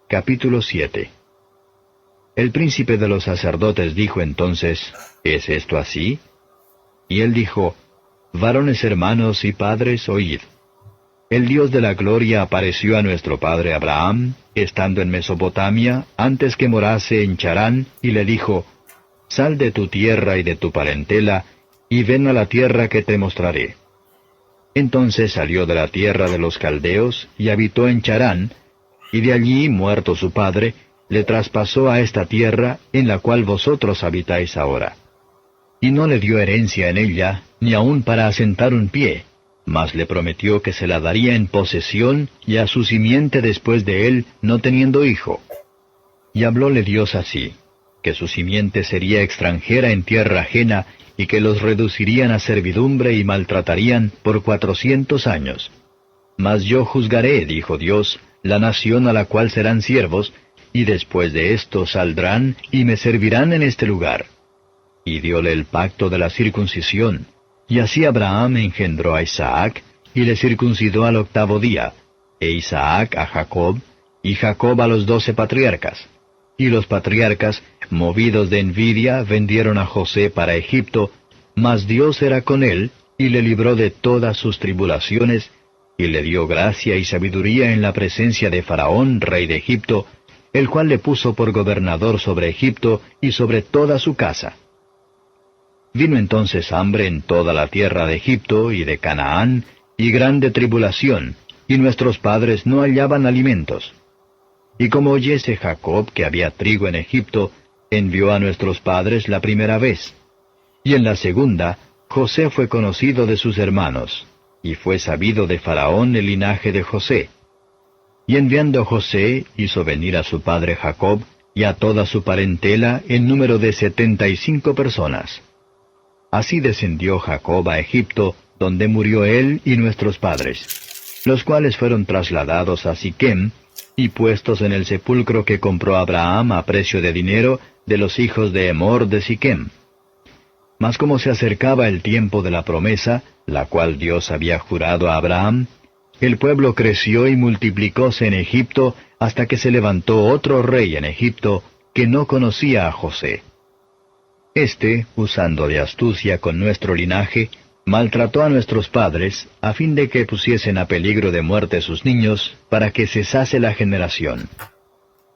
Capítulo 7. El príncipe de los sacerdotes dijo entonces, ¿es esto así? Y él dijo, Varones hermanos y padres, oíd. El Dios de la gloria apareció a nuestro padre Abraham, estando en Mesopotamia, antes que morase en Charán, y le dijo, Sal de tu tierra y de tu parentela, y ven a la tierra que te mostraré. Entonces salió de la tierra de los caldeos, y habitó en Charán, y de allí, muerto su padre, le traspasó a esta tierra, en la cual vosotros habitáis ahora. Y no le dio herencia en ella, ni aun para asentar un pie, mas le prometió que se la daría en posesión, y a su simiente después de él, no teniendo hijo. Y hablóle Dios así, que su simiente sería extranjera en tierra ajena, y que los reducirían a servidumbre y maltratarían por 400 años. Mas yo juzgaré, dijo Dios, la nación a la cual serán siervos, y después de esto saldrán y me servirán en este lugar. Y dióle el pacto de la circuncisión. Y así Abraham engendró a Isaac, y le circuncidó al 8º día, e Isaac a Jacob, y Jacob a los 12 patriarcas. Y los patriarcas, movidos de envidia, vendieron a José para Egipto, mas Dios era con él, y le libró de todas sus tribulaciones, y le dio gracia y sabiduría en la presencia de Faraón, rey de Egipto, el cual le puso por gobernador sobre Egipto y sobre toda su casa. Vino entonces hambre en toda la tierra de Egipto y de Canaán, y grande tribulación, y nuestros padres no hallaban alimentos. Y como oyese Jacob que había trigo en Egipto, envió a nuestros padres la primera vez. Y en la segunda, José fue conocido de sus hermanos, y fue sabido de Faraón el linaje de José. Y enviando José, hizo venir a su padre Jacob, y a toda su parentela, en número de 75 personas. Así descendió Jacob a Egipto, donde murió él y nuestros padres, los cuales fueron trasladados a Siquem, y puestos en el sepulcro que compró Abraham a precio de dinero de los hijos de Emor de Siquem. Mas como se acercaba el tiempo de la promesa, la cual Dios había jurado a Abraham, el pueblo creció y multiplicóse en Egipto hasta que se levantó otro rey en Egipto que no conocía a José. Este, usando de astucia con nuestro linaje, maltrató a nuestros padres, a fin de que pusiesen a peligro de muerte sus niños, para que cesase la generación.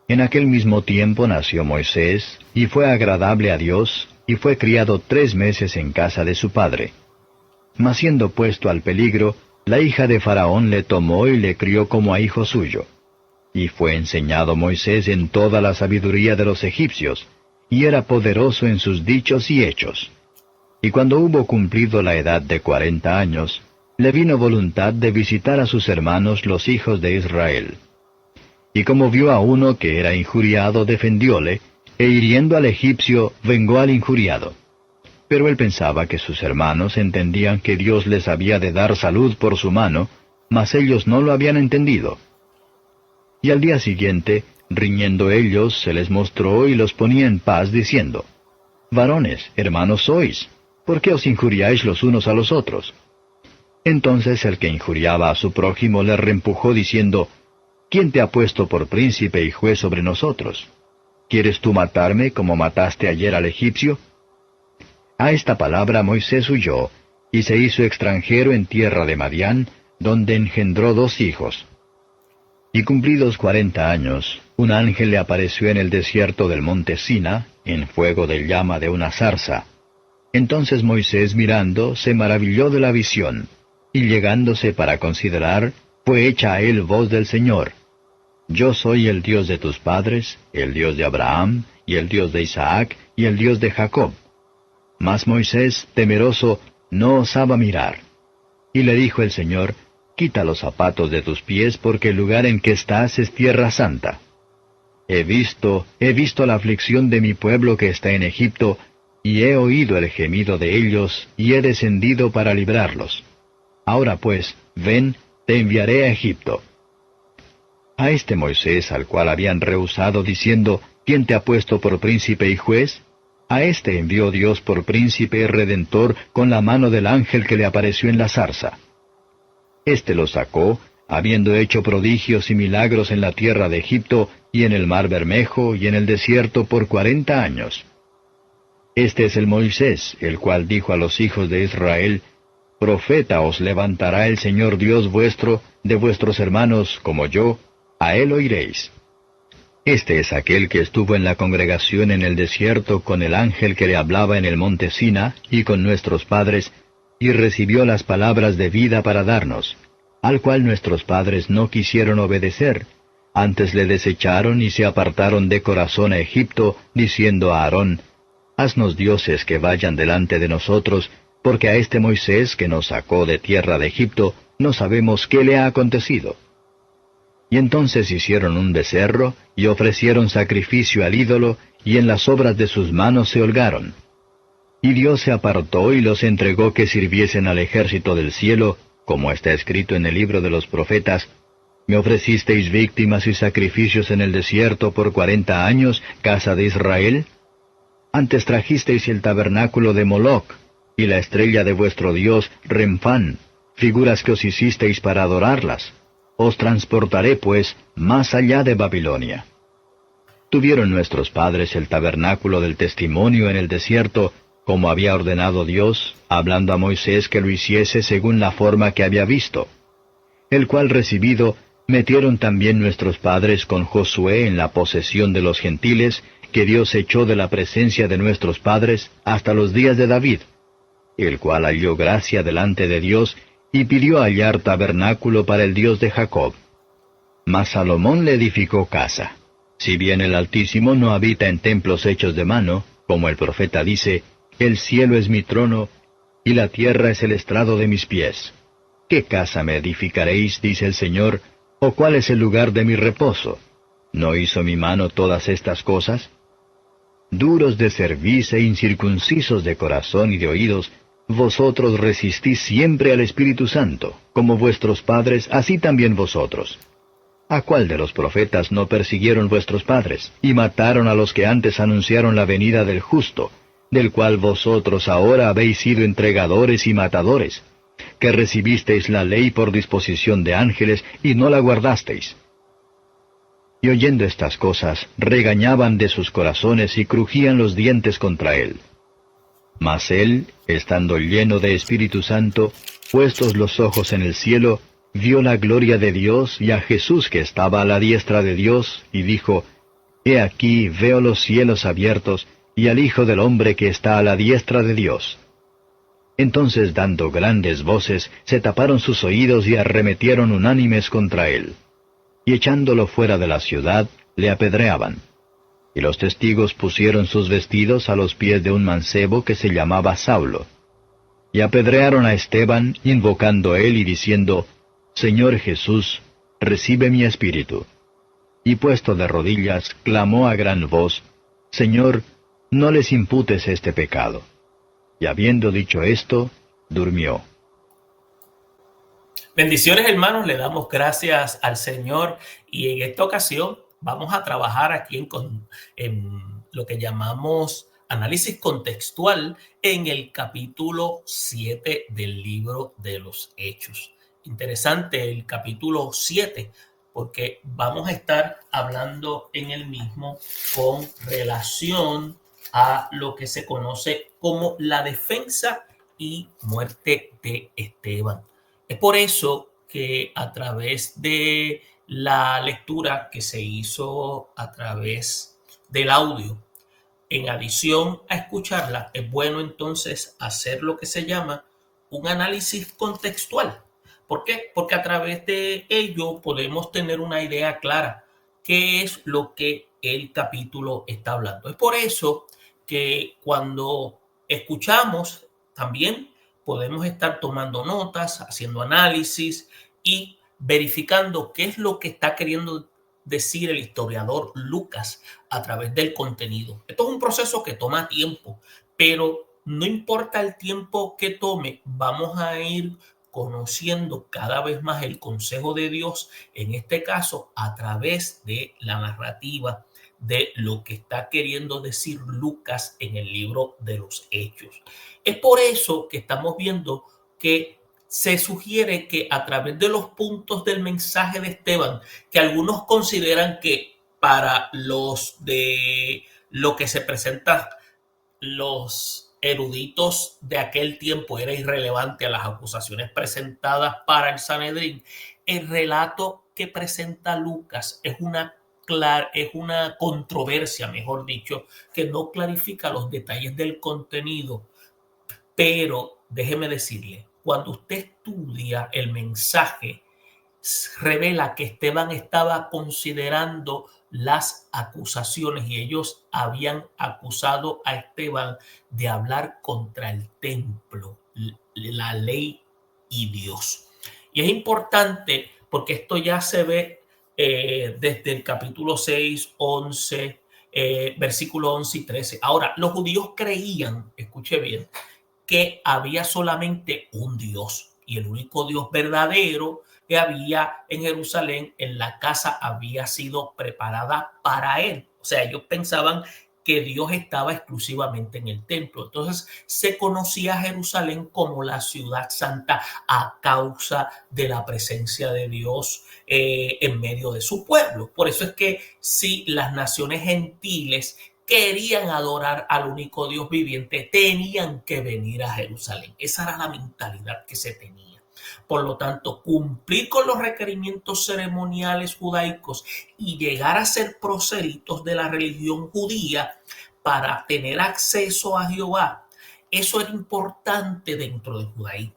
En aquel mismo tiempo nació Moisés, y fue agradable a Dios, y fue criado 3 meses en casa de su padre. Mas siendo puesto al peligro, la hija de Faraón le tomó y le crió como a hijo suyo. Y fue enseñado Moisés en toda la sabiduría de los egipcios, y era poderoso en sus dichos y hechos. Y cuando hubo cumplido la edad de 40 años, le vino voluntad de visitar a sus hermanos los hijos de Israel. Y como vio a uno que era injuriado, defendióle, e hiriendo al egipcio, vengó al injuriado. Pero él pensaba que sus hermanos entendían que Dios les había de dar salud por su mano, mas ellos no lo habían entendido. Y al día siguiente, riñendo ellos, se les mostró y los ponía en paz, diciendo, Varones, hermanos sois, ¿por qué os injuriáis los unos a los otros? Entonces el que injuriaba a su prójimo le reempujó, diciendo, ¿Quién te ha puesto por príncipe y juez sobre nosotros? ¿Quieres tú matarme como mataste ayer al egipcio? A esta palabra Moisés huyó, y se hizo extranjero en tierra de Madián, donde engendró 2 hijos. Y cumplidos 40 años, un ángel le apareció en el desierto del monte Sina, en fuego de llama de una zarza. Entonces Moisés mirando, se maravilló de la visión, y llegándose para considerar, fue hecha a él voz del Señor. Yo soy el Dios de tus padres, el Dios de Abraham, y el Dios de Isaac, y el Dios de Jacob. Mas Moisés, temeroso, no osaba mirar. Y le dijo el Señor, Quita los zapatos de tus pies, porque el lugar en que estás es tierra santa. He visto la aflicción de mi pueblo que está en Egipto, y he oído el gemido de ellos, y he descendido para librarlos. Ahora pues, ven, te enviaré a Egipto. A este Moisés, al cual habían rehusado, diciendo, ¿Quién te ha puesto por príncipe y juez? A este envió Dios por príncipe redentor con la mano del ángel que le apareció en la zarza. Este lo sacó, habiendo hecho prodigios y milagros en la tierra de Egipto, y en el mar Bermejo, y en el desierto por 40 años. Este es el Moisés, el cual dijo a los hijos de Israel, Profeta os levantará el Señor Dios vuestro, de vuestros hermanos como yo, a él oiréis. Este es aquel que estuvo en la congregación en el desierto con el ángel que le hablaba en el monte Sina, y con nuestros padres, y recibió las palabras de vida para darnos, al cual nuestros padres no quisieron obedecer, antes le desecharon y se apartaron de corazón a Egipto, diciendo a Aarón, Haznos dioses que vayan delante de nosotros, porque a este Moisés que nos sacó de tierra de Egipto, no sabemos qué le ha acontecido. Y entonces hicieron un becerro, y ofrecieron sacrificio al ídolo, y en las obras de sus manos se holgaron. Y Dios se apartó y los entregó que sirviesen al ejército del cielo, como está escrito en el libro de los profetas, Me ofrecisteis víctimas y sacrificios en el desierto por 40 años, casa de Israel. Antes trajisteis el tabernáculo de Moloc, y la estrella de vuestro dios, Renfán, figuras que os hicisteis para adorarlas. Os transportaré, pues, más allá de Babilonia. Tuvieron nuestros padres el tabernáculo del testimonio en el desierto, como había ordenado Dios, hablando a Moisés que lo hiciese según la forma que había visto. El cual recibido, metieron también nuestros padres con Josué en la posesión de los gentiles, que Dios echó de la presencia de nuestros padres hasta los días de David, el cual halló gracia delante de Dios, y pidió hallar tabernáculo para el Dios de Jacob. Mas Salomón le edificó casa. Si bien el Altísimo no habita en templos hechos de mano, como el profeta dice, El cielo es mi trono, y la tierra es el estrado de mis pies. ¿Qué casa me edificaréis, dice el Señor, o cuál es el lugar de mi reposo? ¿No hizo mi mano todas estas cosas? Duros de cerviz e incircuncisos de corazón y de oídos, vosotros resistís siempre al Espíritu Santo, como vuestros padres, así también vosotros. ¿A cuál de los profetas no persiguieron vuestros padres, y mataron a los que antes anunciaron la venida del justo, del cual vosotros ahora habéis sido entregadores y matadores, que recibisteis la ley por disposición de ángeles, y no la guardasteis? Y oyendo estas cosas, regañaban de sus corazones y crujían los dientes contra él. Mas él, estando lleno de Espíritu Santo, puestos los ojos en el cielo, vio la gloria de Dios y a Jesús que estaba a la diestra de Dios, y dijo, He aquí veo los cielos abiertos, y al Hijo del Hombre que está a la diestra de Dios. Entonces, dando grandes voces, se taparon sus oídos y arremetieron unánimes contra él. Y echándolo fuera de la ciudad, le apedreaban. Y los testigos pusieron sus vestidos a los pies de un mancebo que se llamaba Saulo. Y apedrearon a Esteban, invocando él y diciendo, Señor Jesús, recibe mi espíritu. Y puesto de rodillas, clamó a gran voz, Señor, no les imputes este pecado. Y habiendo dicho esto, durmió. Bendiciones, hermanos, le damos gracias al Señor, y en esta ocasión vamos a trabajar aquí en lo que llamamos análisis contextual en el capítulo 7 del libro de los Hechos. Interesante el capítulo 7, porque vamos a estar hablando en el mismo con relación a lo que se conoce como la defensa y muerte de Esteban. Es por eso que a través de la lectura que se hizo a través del audio, en adición a escucharla, es bueno entonces hacer lo que se llama un análisis contextual. ¿Por qué? Porque a través de ello podemos tener una idea clara qué es lo que el capítulo está hablando. Es por eso que cuando escuchamos también podemos estar tomando notas, haciendo análisis y verificando qué es lo que está queriendo decir el historiador Lucas a través del contenido. Esto es un proceso que toma tiempo, pero no importa el tiempo que tome, vamos a ir conociendo cada vez más el consejo de Dios, en este caso a través de la narrativa de lo que está queriendo decir Lucas en el libro de los Hechos. Es por eso que estamos viendo que se sugiere que a través de los puntos del mensaje de Esteban, que algunos consideran que para los de lo que se presenta los eruditos de aquel tiempo era irrelevante a las acusaciones presentadas para el Sanedrín, el relato que presenta Lucas es una controversia, mejor dicho, que no clarifica los detalles del contenido. Pero déjeme decirle, cuando usted estudia el mensaje, revela que Esteban estaba considerando las acusaciones y ellos habían acusado a Esteban de hablar contra el templo, la ley y Dios. Y es importante porque esto ya se ve desde el capítulo 6, 11, versículo 11 y 13. Ahora, los judíos creían, escuche bien, que había solamente un Dios y el único Dios verdadero que había en Jerusalén, en la casa, había sido preparada para él. O sea, ellos pensaban que Dios estaba exclusivamente en el templo. Entonces se conocía a Jerusalén como la ciudad santa a causa de la presencia de Dios en medio de su pueblo. Por eso es que si las naciones gentiles querían adorar al único Dios viviente, tenían que venir a Jerusalén. Esa era la mentalidad que se tenía. Por lo tanto, cumplir con los requerimientos ceremoniales judaicos y llegar a ser prosélitos de la religión judía para tener acceso a Jehová, eso era importante dentro del judaísmo.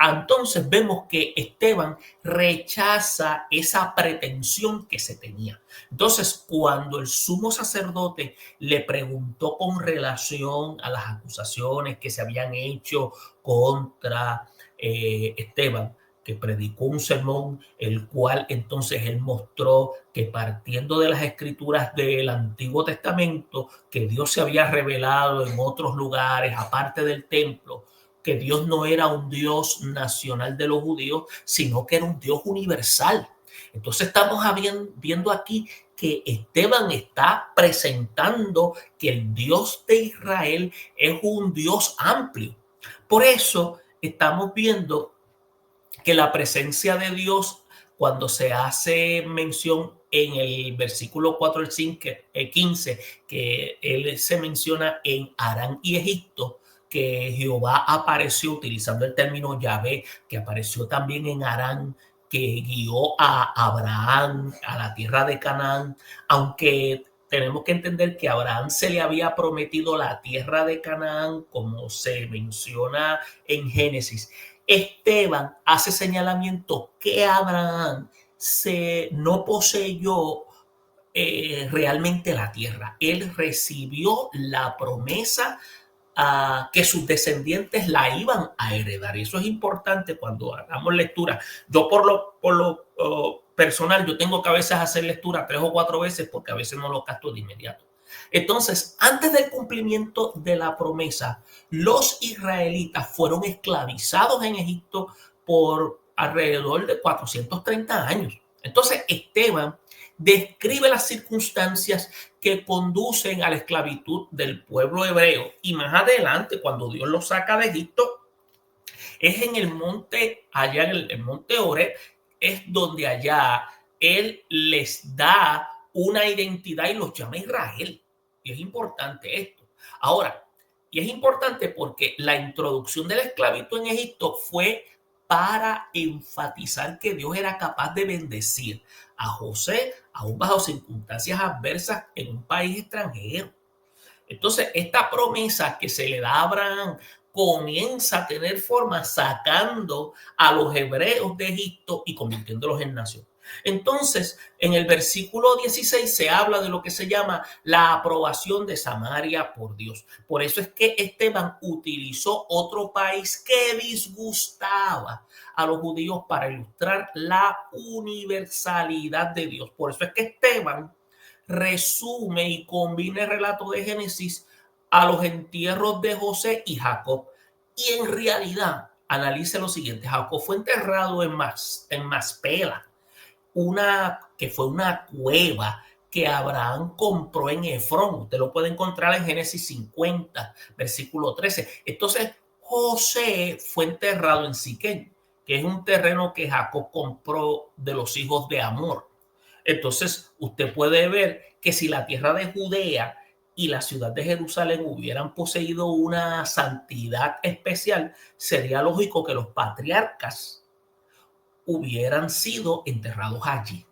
Entonces vemos que Esteban rechaza esa pretensión que se tenía. Entonces, cuando el sumo sacerdote le preguntó con relación a las acusaciones que se habían hecho contra Esteban, que predicó un sermón, el cual entonces él mostró que partiendo de las escrituras del Antiguo Testamento, que Dios se había revelado en otros lugares, aparte del templo, que Dios no era un Dios nacional de los judíos, sino que era un Dios universal. Entonces estamos viendo aquí que Esteban está presentando que el Dios de Israel es un Dios amplio. Por eso estamos viendo que la presencia de Dios, cuando se hace mención en el versículo 4 al 15, que él se menciona en Harán y Egipto, que Jehová apareció utilizando el término Yahvé, que apareció también en Harán, que guió a Abraham a la tierra de Canaán, aunque tenemos que entender que a Abraham se le había prometido la tierra de Canaán, como se menciona en Génesis. Esteban hace señalamiento que Abraham no poseyó realmente la tierra. Él recibió la promesa que sus descendientes la iban a heredar. Y eso es importante cuando hagamos lectura. Yo por lo personal, yo tengo que a veces hacer lectura 3 o 4 veces porque a veces no lo capto de inmediato. Entonces, antes del cumplimiento de la promesa, los israelitas fueron esclavizados en Egipto por alrededor de 430 años. Entonces, Esteban describe las circunstancias que conducen a la esclavitud del pueblo hebreo. Y más adelante, cuando Dios los saca de Egipto, es en el monte, allá en el monte Oreb, es donde allá Él les da una identidad y los llama Israel. Y es importante esto. Ahora, y es importante porque la introducción de la esclavitud en Egipto fue para enfatizar que Dios era capaz de bendecir a José, aún bajo circunstancias adversas en un país extranjero. Entonces, esta promesa que se le da a Abraham comienza a tener forma sacando a los hebreos de Egipto y convirtiéndolos en nación. Entonces, en el versículo 16 se habla de lo que se llama la aprobación de Samaria por Dios. Por eso es que Esteban utilizó otro país que disgustaba a los judíos para ilustrar la universalidad de Dios. Por eso es que Esteban resume y combina el relato de Génesis a los entierros de José y Jacob. Y en realidad, analice lo siguiente: Jacob fue enterrado en Maspela, que fue una cueva que Abraham compró en Efrón. Usted lo puede encontrar en Génesis 50, versículo 13. Entonces, José fue enterrado en Siquén. que es un terreno que Jacob compró de los hijos de Amor. Entonces, usted puede ver que si la tierra de Judea y la ciudad de Jerusalén hubieran poseído una santidad especial, sería lógico que los patriarcas hubieran sido enterrados allí.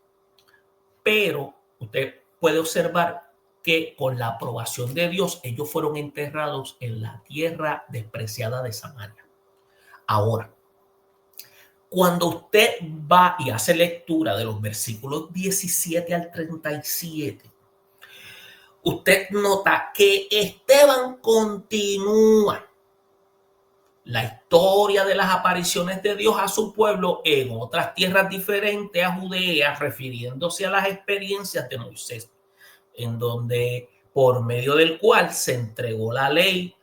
Pero usted puede observar que con la aprobación de Dios, ellos fueron enterrados en la tierra despreciada de Samaria. Ahora, cuando usted va y hace lectura de los versículos 17 al 37, usted nota que Esteban continúa la historia de las apariciones de Dios a su pueblo en otras tierras diferentes a Judea, refiriéndose a las experiencias de Moisés, en donde por medio del cual se entregó la ley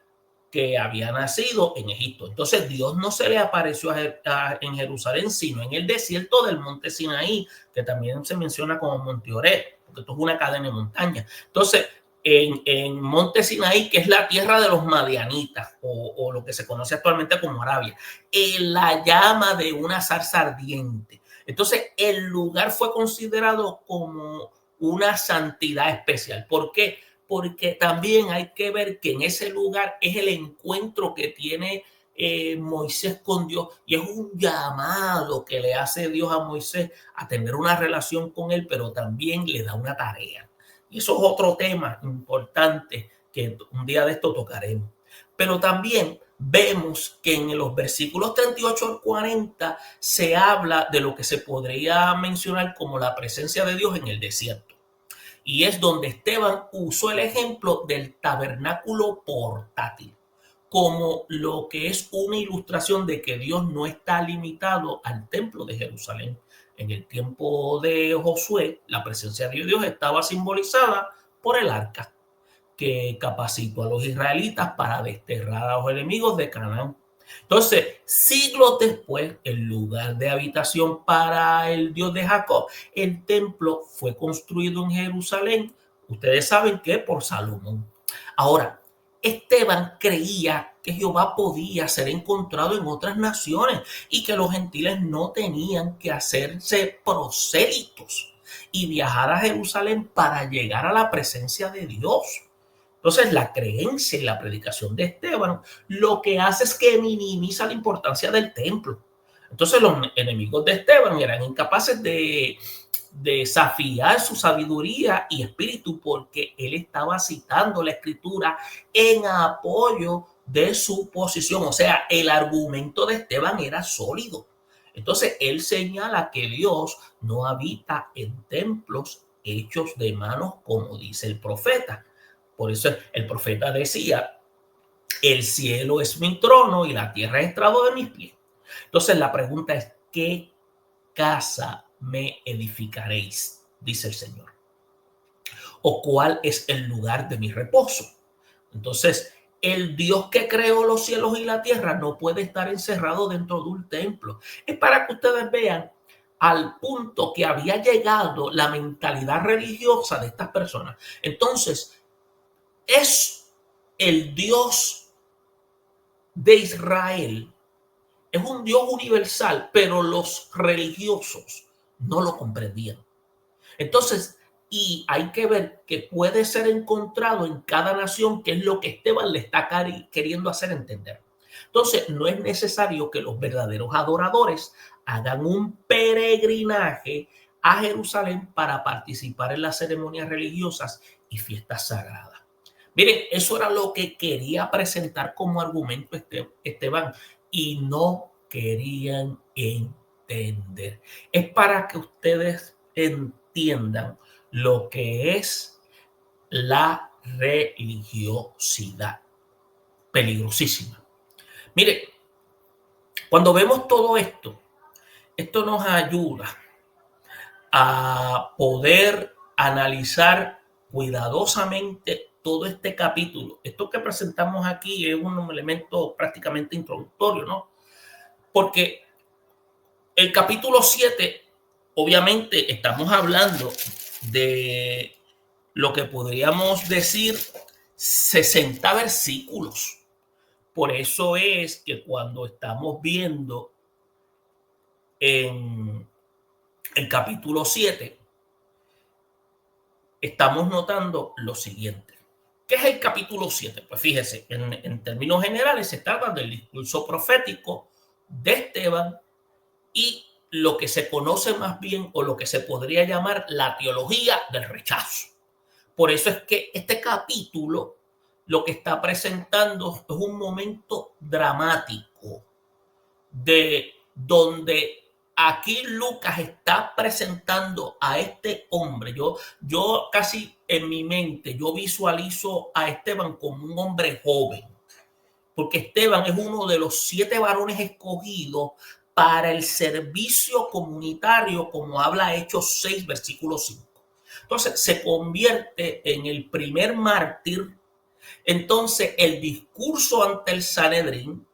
que había nacido en Egipto. Entonces Dios no se le apareció en Jerusalén, sino en el desierto del monte Sinaí, que también se menciona como Monte Oreb, porque esto es una cadena de montañas. Entonces, en Monte Sinaí, que es la tierra de los madianitas, o lo que se conoce actualmente como Arabia, en la llama de una zarza ardiente. Entonces, el lugar fue considerado como una santidad especial. ¿Por qué? Porque también hay que ver que en ese lugar es el encuentro que tiene Moisés con Dios, y es un llamado que le hace Dios a Moisés a tener una relación con él, pero también le da una tarea. Y eso es otro tema importante que un día de esto tocaremos. Pero también vemos que en los versículos 38 al 40 se habla de lo que se podría mencionar como la presencia de Dios en el desierto. Y es donde Esteban usó el ejemplo del tabernáculo portátil como lo que es una ilustración de que Dios no está limitado al templo de Jerusalén. En el tiempo de Josué, la presencia de Dios estaba simbolizada por el arca, que capacitó a los israelitas para desterrar a los enemigos de Canaán. Entonces, siglos después, el lugar de habitación para el Dios de Jacob, el templo, fue construido en Jerusalén. Ustedes saben que por Salomón. Ahora, Esteban creía que Jehová podía ser encontrado en otras naciones y que los gentiles no tenían que hacerse prosélitos y viajar a Jerusalén para llegar a la presencia de Dios. Entonces, la creencia y la predicación de Esteban lo que hace es que minimiza la importancia del templo. Entonces, los enemigos de Esteban eran incapaces de desafiar su sabiduría y espíritu, porque él estaba citando la escritura en apoyo de su posición. O sea, el argumento de Esteban era sólido. Entonces, él señala que Dios no habita en templos hechos de manos, como dice el profeta. Por eso el profeta decía: el cielo es mi trono y la tierra es estrado de mis pies. Entonces, la pregunta es: ¿qué casa me edificaréis? Dice el Señor. ¿O cuál es el lugar de mi reposo? Entonces, el Dios que creó los cielos y la tierra no puede estar encerrado dentro de un templo. Es para que ustedes vean al punto que había llegado la mentalidad religiosa de estas personas. Entonces, es el Dios de Israel, es un Dios universal, pero los religiosos no lo comprendían. Entonces, y hay que ver que puede ser encontrado en cada nación, que es lo que Esteban le está queriendo hacer entender. Entonces, no es necesario que los verdaderos adoradores hagan un peregrinaje a Jerusalén para participar en las ceremonias religiosas y fiestas sagradas. Miren, eso era lo que quería presentar como argumento Esteban, y no querían entender. Es para que ustedes entiendan lo que es la religiosidad. Peligrosísima. Mire, cuando vemos todo esto, esto nos ayuda a poder analizar cuidadosamente todo este capítulo. Esto que presentamos aquí es un elemento prácticamente introductorio, ¿no? Porque el capítulo 7, obviamente estamos hablando de lo que podríamos decir 60 versículos. Por eso es que cuando estamos viendo en el capítulo 7, estamos notando lo siguiente. ¿Qué es el capítulo 7? Pues fíjese, en términos generales se trata del discurso profético de Esteban y lo que se conoce más bien o lo que se podría llamar la teología del rechazo. Por eso es que este capítulo lo que está presentando es un momento dramático de donde aquí Lucas está presentando a este hombre. Yo casi en mi mente, yo visualizo a Esteban como un hombre joven, porque Esteban es uno de los 7 varones escogidos para el servicio comunitario, como habla Hechos 6, versículo 5. Entonces se convierte en el primer mártir. Entonces el discurso ante el Sanedrín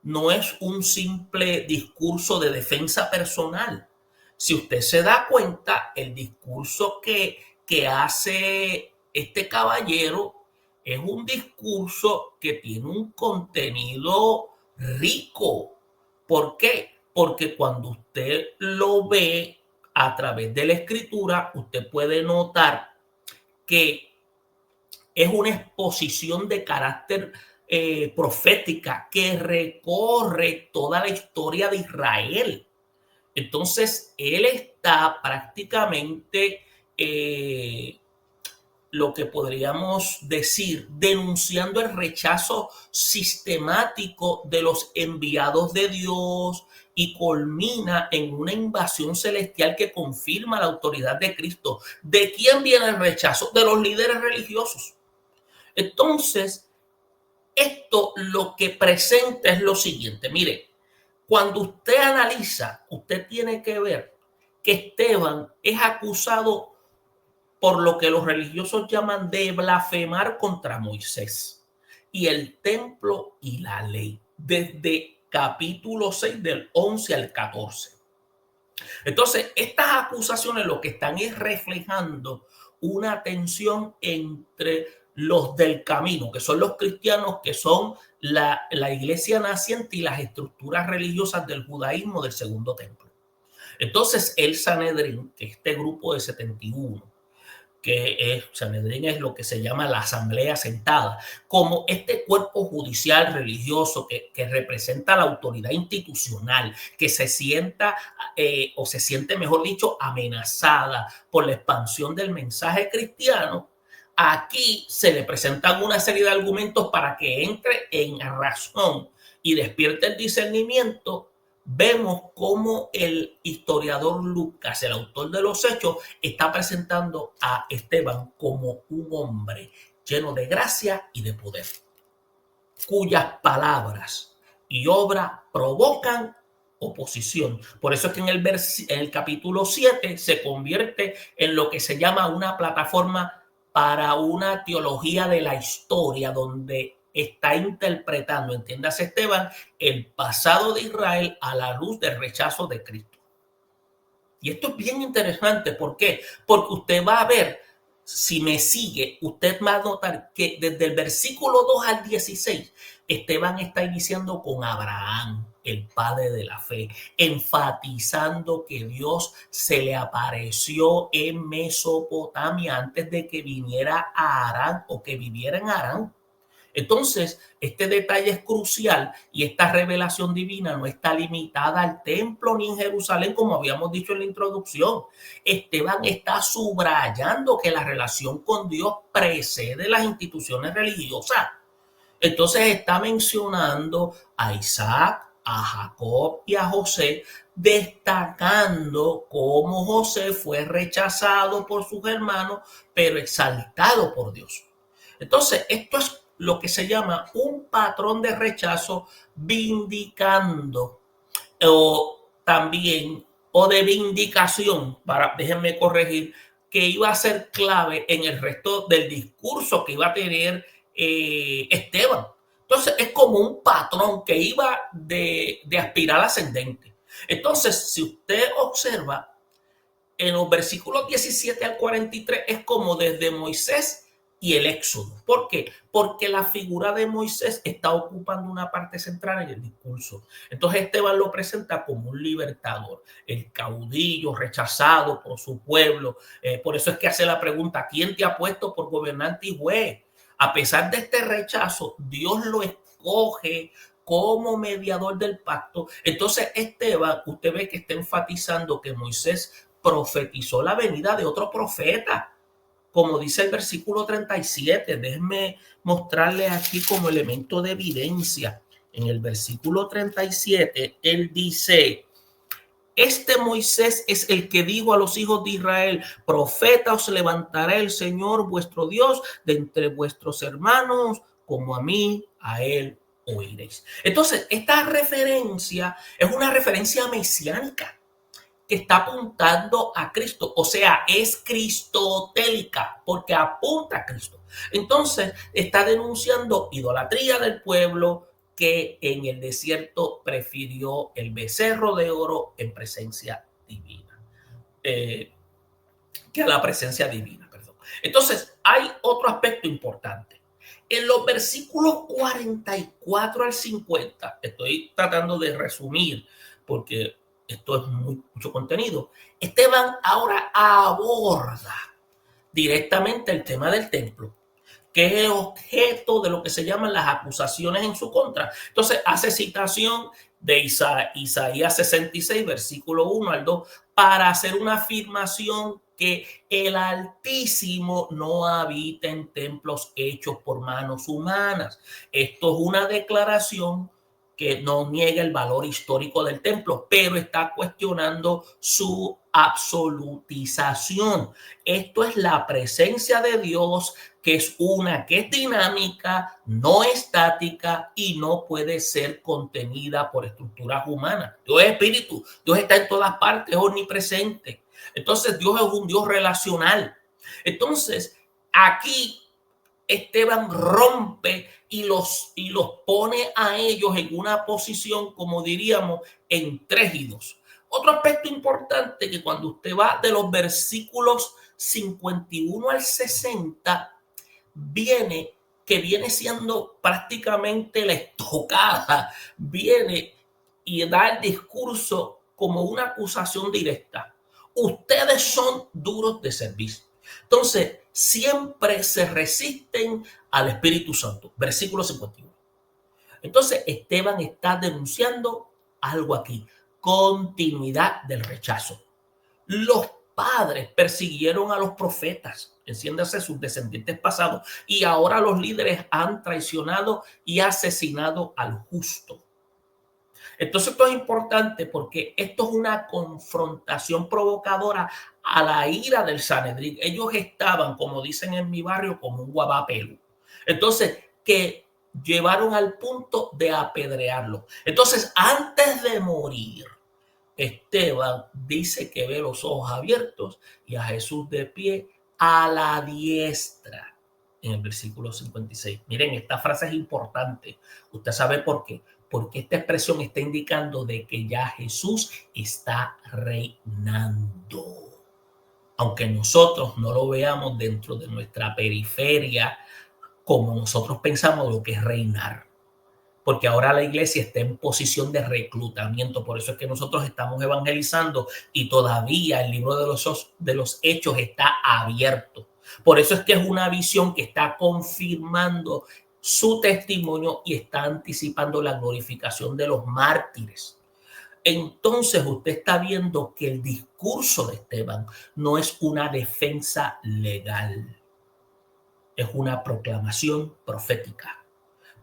no es un simple discurso de defensa personal. Si usted se da cuenta, el discurso que hace este caballero es un discurso que tiene un contenido rico. ¿Por qué? Porque cuando usted lo ve a través de la escritura, usted puede notar que es una exposición de carácter profética que recorre toda la historia de Israel. Entonces, él está prácticamente lo que podríamos decir, denunciando el rechazo sistemático de los enviados de Dios y culmina en una invasión celestial que confirma la autoridad de Cristo. ¿De quién viene el rechazo? De los líderes religiosos. Entonces, esto lo que presenta es lo siguiente. Mire, cuando usted analiza, usted tiene que ver que Esteban es acusado por lo que los religiosos llaman de blasfemar contra Moisés y el templo y la ley, desde capítulo 6 del 11 al 14. Entonces, estas acusaciones lo que están es reflejando una tensión entre los del camino, que son los cristianos, que son la iglesia naciente y las estructuras religiosas del judaísmo del segundo templo. Entonces, el Sanedrín, que este grupo de 71, que es, Sanedrín es lo que se llama la asamblea sentada, como este cuerpo judicial religioso que representa la autoridad institucional, que se sienta o se siente, mejor dicho, amenazada por la expansión del mensaje cristiano. Aquí se le presentan una serie de argumentos para que entre en razón y despierte el discernimiento. Vemos cómo el historiador Lucas, el autor de los Hechos, está presentando a Esteban como un hombre lleno de gracia y de poder, cuyas palabras y obras provocan oposición. Por eso es que en el capítulo 7 se convierte en lo que se llama una plataforma para una teología de la historia, donde está interpretando, entiéndase Esteban, el pasado de Israel a la luz del rechazo de Cristo. Y esto es bien interesante. ¿Por qué? Porque usted va a ver, si me sigue, usted va a notar que desde el versículo 2 al 16, Esteban está iniciando con Abraham, el padre de la fe, enfatizando que Dios se le apareció en Mesopotamia antes de que viniera a Harán o que viviera en Harán. Entonces, este detalle es crucial y esta revelación divina no está limitada al templo ni en Jerusalén, como habíamos dicho en la introducción. Esteban está subrayando que la relación con Dios precede las instituciones religiosas. Entonces está mencionando a Isaac, a Jacob y a José, destacando cómo José fue rechazado por sus hermanos, pero exaltado por Dios. Entonces, esto es lo que se llama un patrón de rechazo vindicando o también o de vindicación, déjenme corregir, que iba a ser clave en el resto del discurso que iba a tener Esteban. Entonces es como un patrón que iba de aspirar ascendente. Entonces, si usted observa en los versículos 17 al 43, es como desde Moisés y el Éxodo. ¿Por qué? Porque la figura de Moisés está ocupando una parte central en el discurso. Entonces Esteban lo presenta como un libertador, el caudillo rechazado por su pueblo. Por eso es que hace la pregunta, ¿quién te ha puesto por gobernante y juez? A pesar de este rechazo, Dios lo escoge como mediador del pacto. Entonces Esteban, usted ve que está enfatizando que Moisés profetizó la venida de otro profeta, como dice el versículo 37. Déjenme mostrarle aquí como elemento de evidencia. En el versículo 37, él dice, este Moisés es el que dijo a los hijos de Israel, profeta os levantará el Señor vuestro Dios de entre vuestros hermanos, como a mí, a él oiréis. Entonces, esta referencia es una referencia mesiánica que está apuntando a Cristo, o sea, es cristotélica, porque apunta a Cristo. Entonces, está denunciando idolatría del pueblo que en el desierto prefirió el becerro de oro en presencia divina, que a la presencia divina, perdón. Entonces, hay otro aspecto importante. En los versículos 44 al 50, estoy tratando de resumir porque esto es mucho contenido. Esteban ahora aborda directamente el tema del templo, que es el objeto de lo que se llaman las acusaciones en su contra. Entonces hace citación de Isaías 66, versículo 1 al 2, para hacer una afirmación que el Altísimo no habita en templos hechos por manos humanas. Esto es una declaración que no niega el valor histórico del templo, pero está cuestionando su absolutización. Esto es la presencia de Dios, que es dinámica, no estática y no puede ser contenida por estructuras humanas. Dios es espíritu, Dios está en todas partes, es omnipresente. Entonces Dios es un Dios relacional. Entonces aquí Esteban rompe y los pone a ellos en una posición, como diríamos, en 3 y 2. Otro aspecto importante, que cuando usted va de los versículos 51 al 60, viene siendo prácticamente la estocada, viene y da el discurso como una acusación directa. Ustedes son duros de servicio. Entonces, siempre se resisten al Espíritu Santo. Versículo 51. Entonces, Esteban está denunciando algo aquí: continuidad del rechazo. Los padres persiguieron a los profetas, enciéndase sus descendientes pasados, y ahora los líderes han traicionado y asesinado al justo. Entonces esto es importante porque esto es una confrontación provocadora a la ira del Sanedrín. Ellos estaban, como dicen en mi barrio, como un guabapelo. Entonces, que llevaron al punto de apedrearlo. Entonces, antes de morir, Esteban dice que ve los ojos abiertos y a Jesús de pie a la diestra, en el versículo 56. Miren, esta frase es importante. Usted sabe por qué. Porque esta expresión está indicando de que ya Jesús está reinando. Aunque nosotros no lo veamos dentro de nuestra periferia como nosotros pensamos lo que es reinar. Porque ahora la iglesia está en posición de reclutamiento. Por eso es que nosotros estamos evangelizando y todavía el libro de los Hechos está abierto. Por eso es que es una visión que está confirmando su testimonio y está anticipando la glorificación de los mártires. Entonces usted está viendo que el discurso de Esteban no es una defensa legal, es una proclamación profética.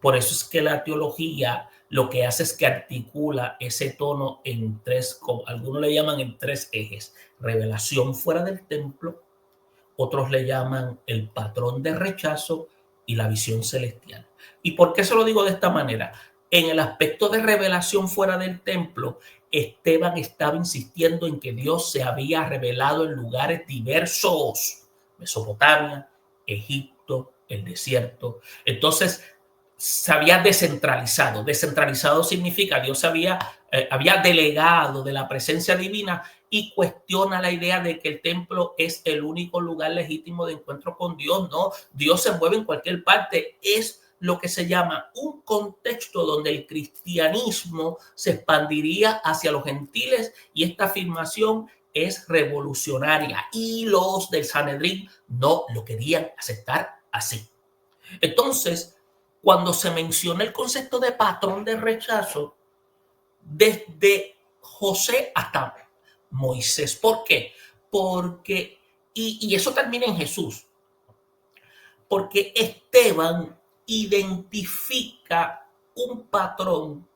Por eso es que la teología lo que hace es que articula ese tono en 3, como algunos le llaman, en 3 ejes: revelación fuera del templo, otros le llaman el patrón de rechazo y la visión celestial. ¿Y por qué se lo digo de esta manera? En el aspecto de revelación fuera del templo, Esteban estaba insistiendo en que Dios se había revelado en lugares diversos: Mesopotamia, Egipto, el desierto. Entonces, se había descentralizado. Descentralizado significa Dios había delegado de la presencia divina y cuestiona la idea de que el templo es el único lugar legítimo de encuentro con Dios. No, Dios se mueve en cualquier parte. Es lo que se llama un contexto donde el cristianismo se expandiría hacia los gentiles, y esta afirmación es revolucionaria y los del Sanedrín no lo querían aceptar así. Entonces, cuando se menciona el concepto de patrón de rechazo, desde José hasta Moisés. ¿Por qué? Porque, y eso termina en Jesús, porque Esteban identifica un patrón,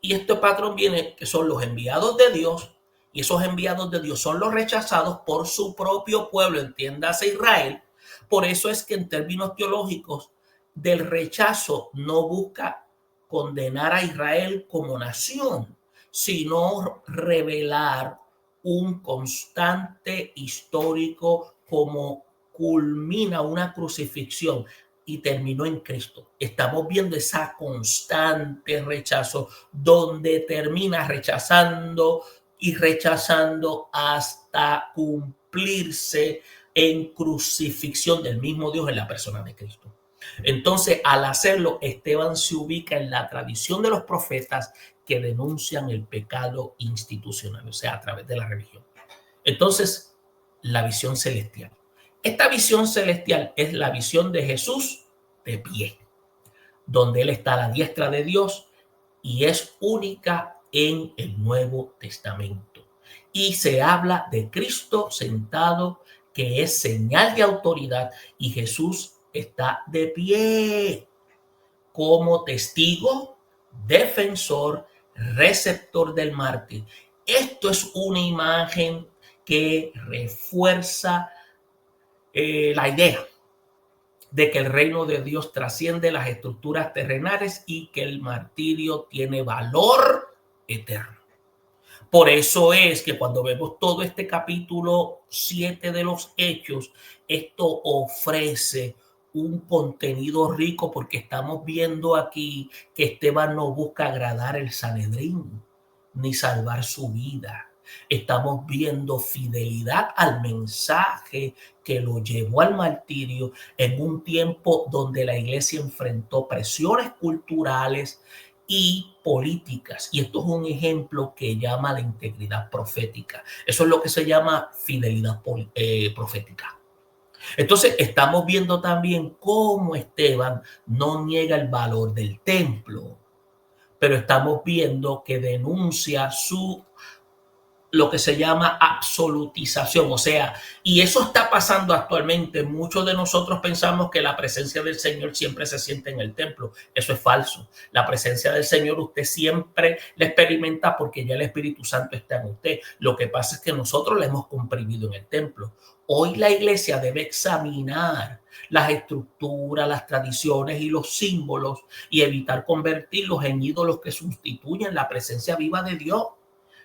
y este patrón viene que son los enviados de Dios, y esos enviados de Dios son los rechazados por su propio pueblo, entiéndase Israel. Por eso es que en términos teológicos del rechazo no busca condenar a Israel como nación, sino revelar un constante histórico como culmina una crucifixión y terminó en Cristo. Estamos viendo esa constante rechazo donde termina rechazando y rechazando hasta cumplirse en crucifixión del mismo Dios en la persona de Cristo. Entonces, al hacerlo, Esteban se ubica en la tradición de los profetas que denuncian el pecado institucional, o sea, a través de la religión. Entonces, la visión celestial. Esta visión celestial es la visión de Jesús de pie, donde Él está a la diestra de Dios y es única en el Nuevo Testamento. Y se habla de Cristo sentado, que es señal de autoridad, y Jesús está de pie como testigo, defensor, receptor del mártir. Esto es una imagen que refuerza la idea de que el reino de Dios trasciende las estructuras terrenales y que el martirio tiene valor eterno. Por eso es que cuando vemos todo este capítulo 7 de los Hechos, esto ofrece un contenido rico, porque estamos viendo aquí que Esteban no busca agradar el Sanedrín ni salvar su vida. Estamos viendo fidelidad al mensaje que lo llevó al martirio en un tiempo donde la iglesia enfrentó presiones culturales y políticas. Y esto es un ejemplo que llama la integridad profética. Eso es lo que se llama fidelidad profética. Entonces, estamos viendo también cómo Esteban no niega el valor del templo, pero estamos viendo que denuncia lo que se llama absolutización, o sea, y eso está pasando actualmente. Muchos de nosotros pensamos que la presencia del Señor siempre se siente en el templo. Eso es falso. La presencia del Señor usted siempre la experimenta porque ya el Espíritu Santo está en usted. Lo que pasa es que nosotros la hemos comprimido en el templo. Hoy la iglesia debe examinar las estructuras, las tradiciones y los símbolos y evitar convertirlos en ídolos que sustituyen la presencia viva de Dios.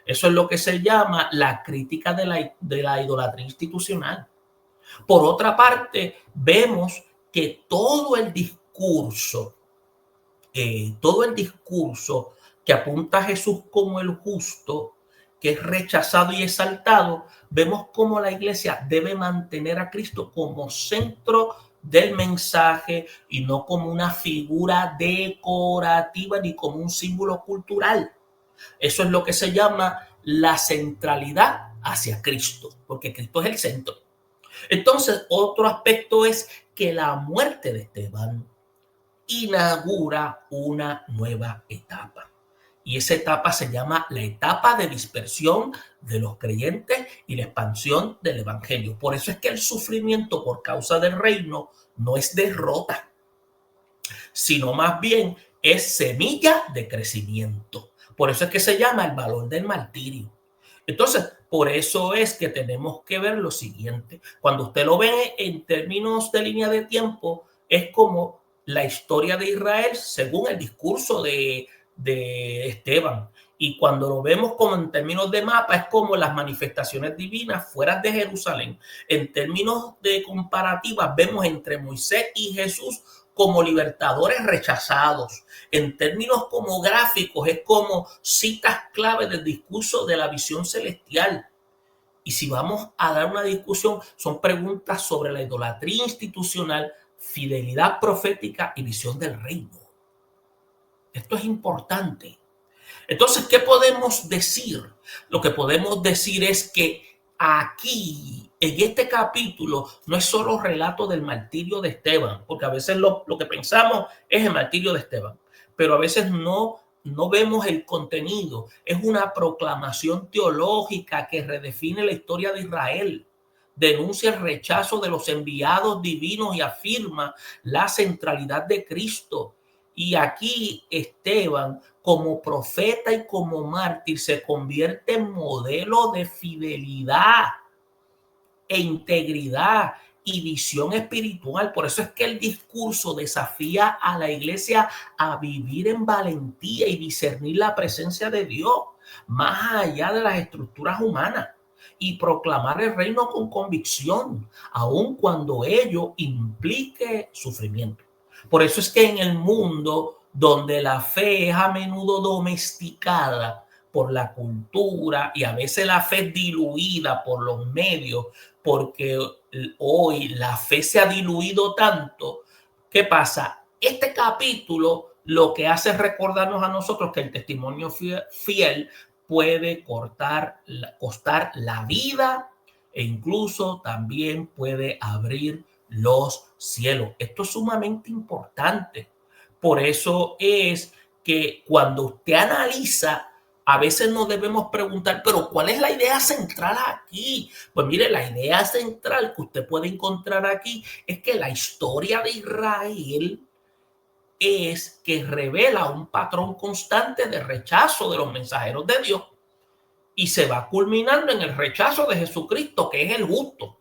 Eso es lo que se llama la crítica de la idolatría institucional. Por otra parte, vemos que todo el discurso que apunta a Jesús como el justo, que es rechazado y exaltado, vemos cómo la iglesia debe mantener a Cristo como centro del mensaje y no como una figura decorativa ni como un símbolo cultural. Eso es lo que se llama la centralidad hacia Cristo, porque Cristo es el centro. Entonces, otro aspecto es que la muerte de Esteban inaugura una nueva etapa. Y esa etapa se llama la etapa de dispersión de los creyentes y la expansión del evangelio. Por eso es que el sufrimiento por causa del reino no es derrota, sino más bien es semilla de crecimiento. Por eso es que se llama el valor del martirio. Entonces, por eso es que tenemos que ver lo siguiente. Cuando usted lo ve en términos de línea de tiempo, es como la historia de Israel según el discurso de Esteban. Y cuando lo vemos como en términos de mapa, es como las manifestaciones divinas fuera de Jerusalén. En términos de comparativa, vemos entre Moisés y Jesús como libertadores rechazados. En términos como gráficos, es como citas clave del discurso de la visión celestial. Y si vamos a dar una discusión, son preguntas sobre la idolatría institucional, fidelidad profética y visión del reino. Esto es importante. Entonces, ¿qué podemos decir? Lo que podemos decir es que aquí, en este capítulo, no es solo relato del martirio de Esteban, porque a veces lo que pensamos es el martirio de Esteban, pero a veces no vemos el contenido. Es una proclamación teológica que redefine la historia de Israel, denuncia el rechazo de los enviados divinos y afirma la centralidad de Cristo. Y aquí Esteban, como profeta y como mártir, se convierte en modelo de fidelidad e integridad y visión espiritual. Por eso es que el discurso desafía a la iglesia a vivir en valentía y discernir la presencia de Dios más allá de las estructuras humanas y proclamar el reino con convicción, aun cuando ello implique sufrimiento. Por eso es que en el mundo donde la fe es a menudo domesticada por la cultura y a veces la fe es diluida por los medios, porque hoy la fe se ha diluido tanto, ¿qué pasa? Este capítulo lo que hace es recordarnos a nosotros que el testimonio fiel puede costar la vida e incluso también puede abrir los cielos. Esto es sumamente importante. Por eso es que cuando usted analiza, a veces nos debemos preguntar, pero ¿cuál es la idea central aquí? Pues mire, la idea central que usted puede encontrar aquí es que la historia de Israel es que revela un patrón constante de rechazo de los mensajeros de Dios y se va culminando en el rechazo de Jesucristo, que es el justo,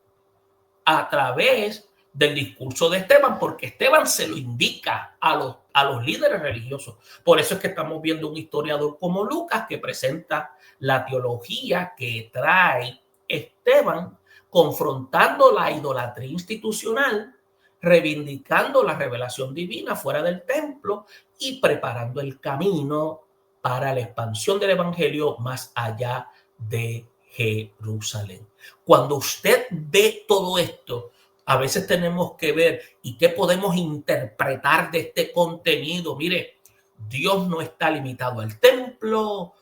a través del discurso de Esteban, porque Esteban se lo indica a los líderes religiosos. Por eso es que estamos viendo un historiador como Lucas que presenta la teología que trae Esteban, confrontando la idolatría institucional, reivindicando la revelación divina fuera del templo y preparando el camino para la expansión del evangelio más allá de Jerusalén. Cuando usted ve todo esto, a veces tenemos que ver y qué podemos interpretar de este contenido. Mire, Dios no está limitado al templo,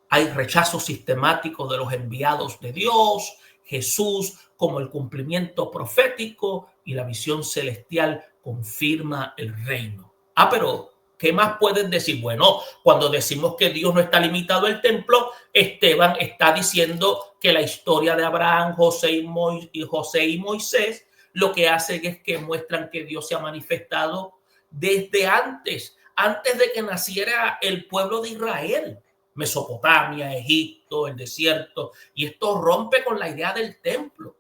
hay rechazo sistemático de los enviados de Dios, Jesús como el cumplimiento profético y la visión celestial confirma el reino. Pero ¿qué más pueden decir? Bueno, cuando decimos que Dios no está limitado al templo, Esteban está diciendo que la historia de Abraham, José y Moisés lo que hacen es que muestran que Dios se ha manifestado desde antes de que naciera el pueblo de Israel. Mesopotamia, Egipto, el desierto, y esto rompe con la idea del templo.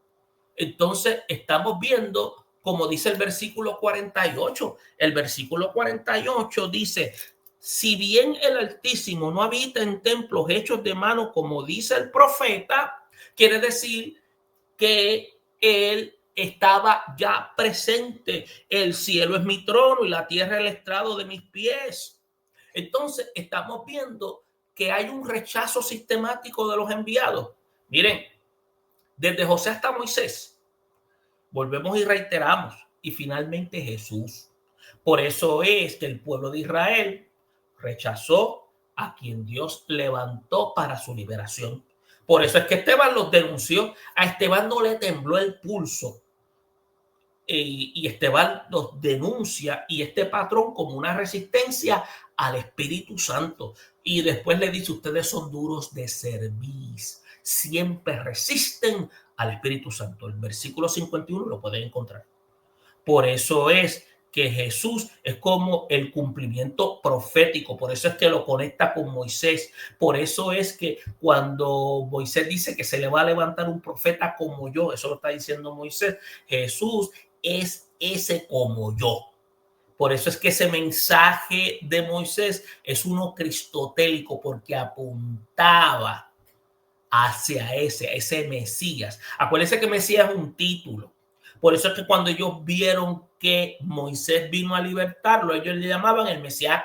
Entonces estamos viendo, como dice el versículo 48, el versículo 48 dice: si bien el Altísimo no habita en templos hechos de mano, como dice el profeta, quiere decir que él estaba ya presente. El cielo es mi trono y la tierra el estrado de mis pies. Entonces estamos viendo que hay un rechazo sistemático de los enviados. Miren, desde José hasta Moisés, volvemos y reiteramos, y finalmente Jesús. Por eso es que el pueblo de Israel rechazó a quien Dios levantó para su liberación. Por eso es que Esteban los denunció. A Esteban no le tembló el pulso. Y Esteban los denuncia y este patrón como una resistencia al Espíritu Santo. Y después le dice: ustedes son duros de cerviz, siempre resisten al Espíritu Santo. El versículo 51 lo pueden encontrar. Por eso es que Jesús es como el cumplimiento profético. Por eso es que lo conecta con Moisés. Por eso es que cuando Moisés dice que se le va a levantar un profeta como yo, eso lo está diciendo Moisés, Jesús es ese como yo. Por eso es que ese mensaje de Moisés es uno cristotélico, porque apuntaba hacia ese Mesías. Acuérdense que Mesías es un título. Por eso es que cuando ellos vieron que Moisés vino a libertarlo, ellos le llamaban el Mesías.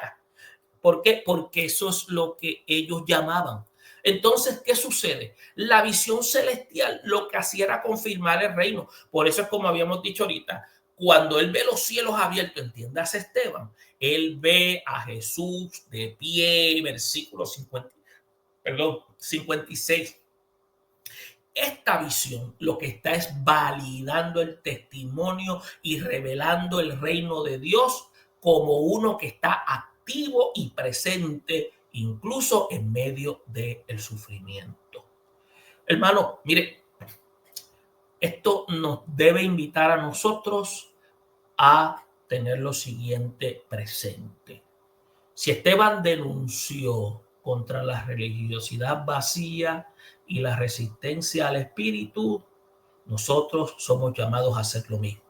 ¿Por qué? Porque eso es lo que ellos llamaban. Entonces, ¿qué sucede? La visión celestial lo que hacía era confirmar el reino. Por eso es como habíamos dicho ahorita, cuando él ve los cielos abiertos, entiéndase Esteban, él ve a Jesús de pie, versículo 56. Esta visión lo que está es validando el testimonio y revelando el reino de Dios como uno que está activo y presente incluso en medio del sufrimiento. Hermano, mire, esto nos debe invitar a nosotros a tener lo siguiente presente. Si Esteban denunció contra la religiosidad vacía y la resistencia al espíritu, nosotros somos llamados a hacer lo mismo.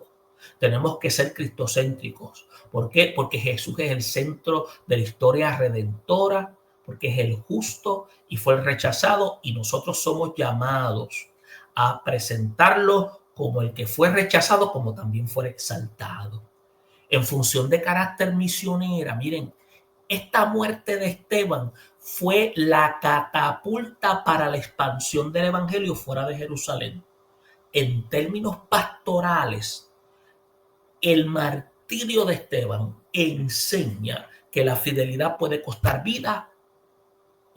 Tenemos que ser cristocéntricos. ¿Por qué? Porque Jesús es el centro de la historia redentora, porque es el justo y fue el rechazado, y nosotros somos llamados a presentarlo como el que fue rechazado, como también fue exaltado. En función de carácter misionera, miren, esta muerte de Esteban fue la catapulta para la expansión del evangelio fuera de Jerusalén. En términos pastorales, el martirio de Esteban enseña que la fidelidad puede costar vida,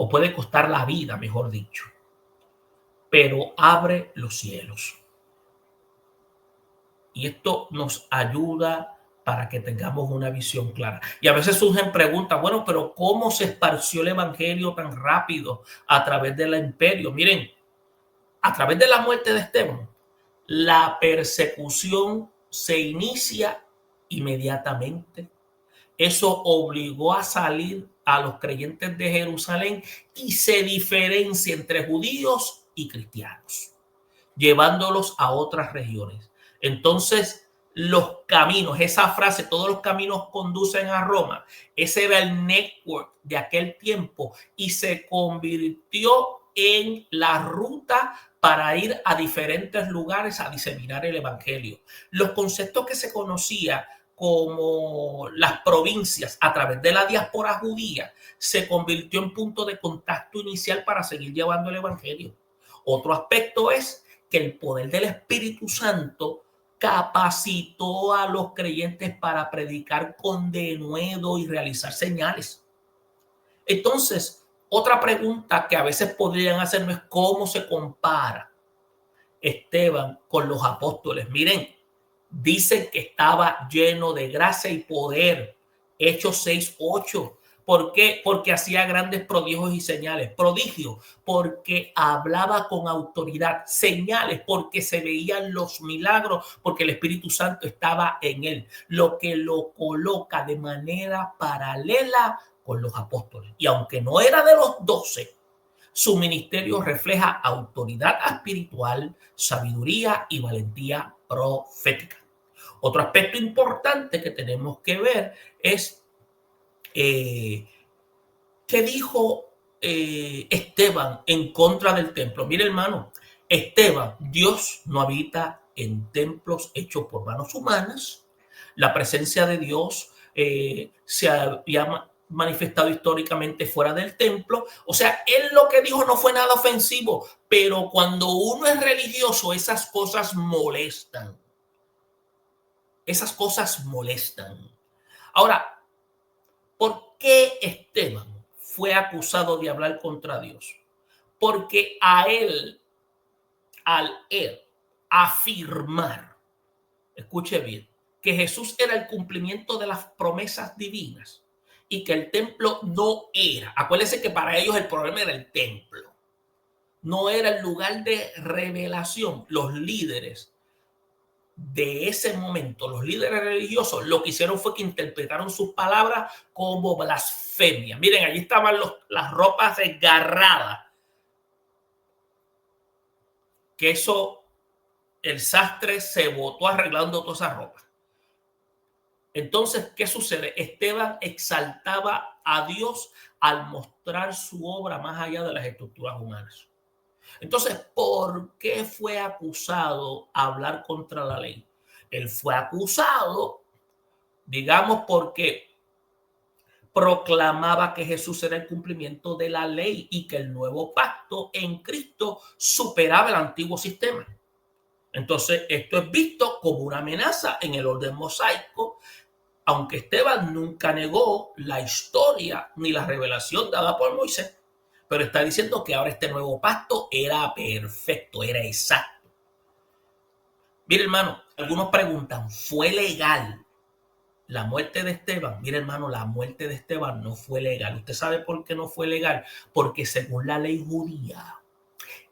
o puede costar la vida, mejor dicho, pero abre los cielos. Y esto nos ayuda para que tengamos una visión clara. Y a veces surgen preguntas, bueno, pero ¿cómo se esparció el evangelio tan rápido a través del imperio? Miren, a través de la muerte de Esteban, la persecución se inicia inmediatamente. Eso obligó a salir a los creyentes de Jerusalén y se diferencia entre judíos y cristianos, llevándolos a otras regiones. Entonces, los caminos, esa frase, todos los caminos conducen a Roma, ese era el network de aquel tiempo y se convirtió en la ruta para ir a diferentes lugares a diseminar el evangelio. Los conceptos que se conocía como las provincias a través de la diáspora judía se convirtió en punto de contacto inicial para seguir llevando el evangelio. Otro aspecto es que el poder del Espíritu Santo capacitó a los creyentes para predicar con denuedo y realizar señales. Entonces, otra pregunta que a veces podrían hacernos es cómo se compara Esteban con los apóstoles. Miren, dicen que estaba lleno de gracia y poder. Hechos 6:8. ¿Por qué? Porque hacía grandes prodigios y señales. Prodigios, porque hablaba con autoridad. Señales, porque se veían los milagros, porque el Espíritu Santo estaba en él. Lo que lo coloca de manera paralela con los apóstoles. Y aunque no era de los 12, su ministerio refleja autoridad espiritual, sabiduría y valentía profética. Otro aspecto importante que tenemos que ver es ¿qué dijo Esteban en contra del templo? Mire, hermano, Esteban, Dios no habita en templos hechos por manos humanas. La presencia de Dios se había manifestado históricamente fuera del templo. O sea, él lo que dijo no fue nada ofensivo, pero cuando uno es religioso, esas cosas molestan. Esas cosas molestan. Ahora, ¿por qué Esteban fue acusado de hablar contra Dios? Porque al él afirmar, escuche bien, que Jesús era el cumplimiento de las promesas divinas y que el templo no era. Acuérdense que para ellos el problema era el templo. No era el lugar de revelación. Los líderes de ese momento, los líderes religiosos, lo que hicieron fue que interpretaron sus palabras como blasfemia. Miren, allí estaban las ropas desgarradas. Que eso, el sastre se botó arreglando toda esa ropa. Entonces, ¿qué sucede? Esteban exaltaba a Dios al mostrar su obra más allá de las estructuras humanas. Entonces, ¿por qué fue acusado a hablar contra la ley? Él fue acusado, digamos, porque proclamaba que Jesús era el cumplimiento de la ley y que el nuevo pacto en Cristo superaba el antiguo sistema. Entonces, esto es visto como una amenaza en el orden mosaico, aunque Esteban nunca negó la historia ni la revelación dada por Moisés, pero está diciendo que ahora este nuevo pacto era perfecto, era exacto. Mire, hermano, algunos preguntan, ¿fue legal la muerte de Esteban? Mire, hermano, la muerte de Esteban no fue legal. ¿Usted sabe por qué no fue legal? Porque según la ley judía,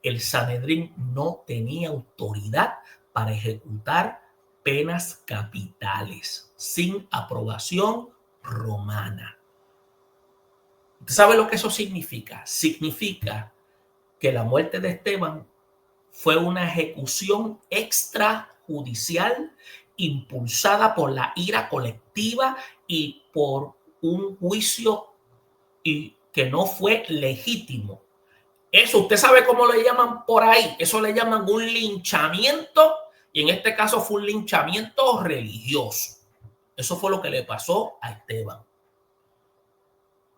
el Sanedrín no tenía autoridad para ejecutar penas capitales sin aprobación romana. ¿Usted sabe lo que eso significa? Significa que la muerte de Esteban fue una ejecución extrajudicial impulsada por la ira colectiva y por un juicio que no fue legítimo. Eso, usted sabe cómo le llaman por ahí. Eso le llaman un linchamiento, y en este caso fue un linchamiento religioso. Eso fue lo que le pasó a Esteban.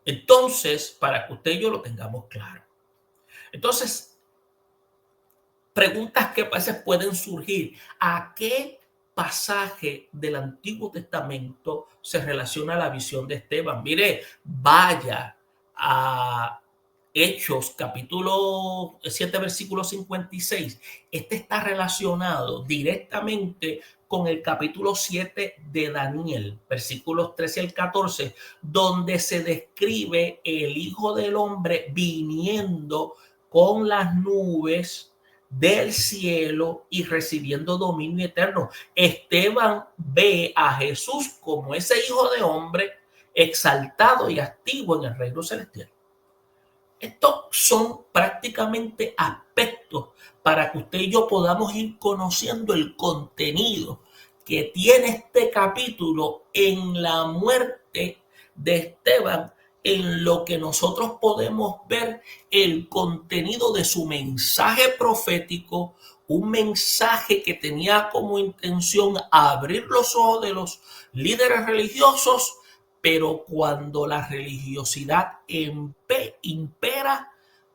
Entonces, para que usted y yo lo tengamos claro. Entonces, preguntas que a veces pueden surgir. ¿A qué pasaje del Antiguo Testamento se relaciona la visión de Esteban? Mire, vaya a Hechos, capítulo 7, versículo 56. Este está relacionado directamente con el capítulo 7 de Daniel, versículos 13 al 14, donde se describe el Hijo del Hombre viniendo con las nubes del cielo y recibiendo dominio eterno. Esteban ve a Jesús como ese Hijo de Hombre exaltado y activo en el reino celestial. Estos son prácticamente aspectos para que usted y yo podamos ir conociendo el contenido que tiene este capítulo en la muerte de Esteban, en lo que nosotros podemos ver el contenido de su mensaje profético, un mensaje que tenía como intención abrir los ojos de los líderes religiosos. Pero cuando la religiosidad impera,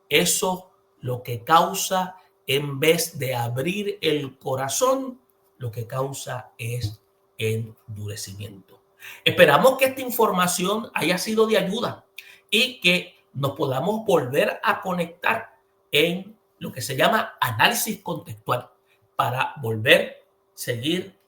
eso lo que causa, en vez de abrir el corazón, lo que causa es endurecimiento. Esperamos que esta información haya sido de ayuda y que nos podamos volver a conectar en lo que se llama análisis contextual para volver a seguir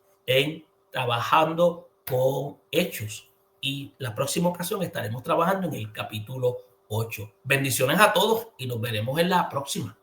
trabajando con hechos. Y la próxima ocasión estaremos trabajando en el capítulo 8. Bendiciones a todos y nos veremos en la próxima.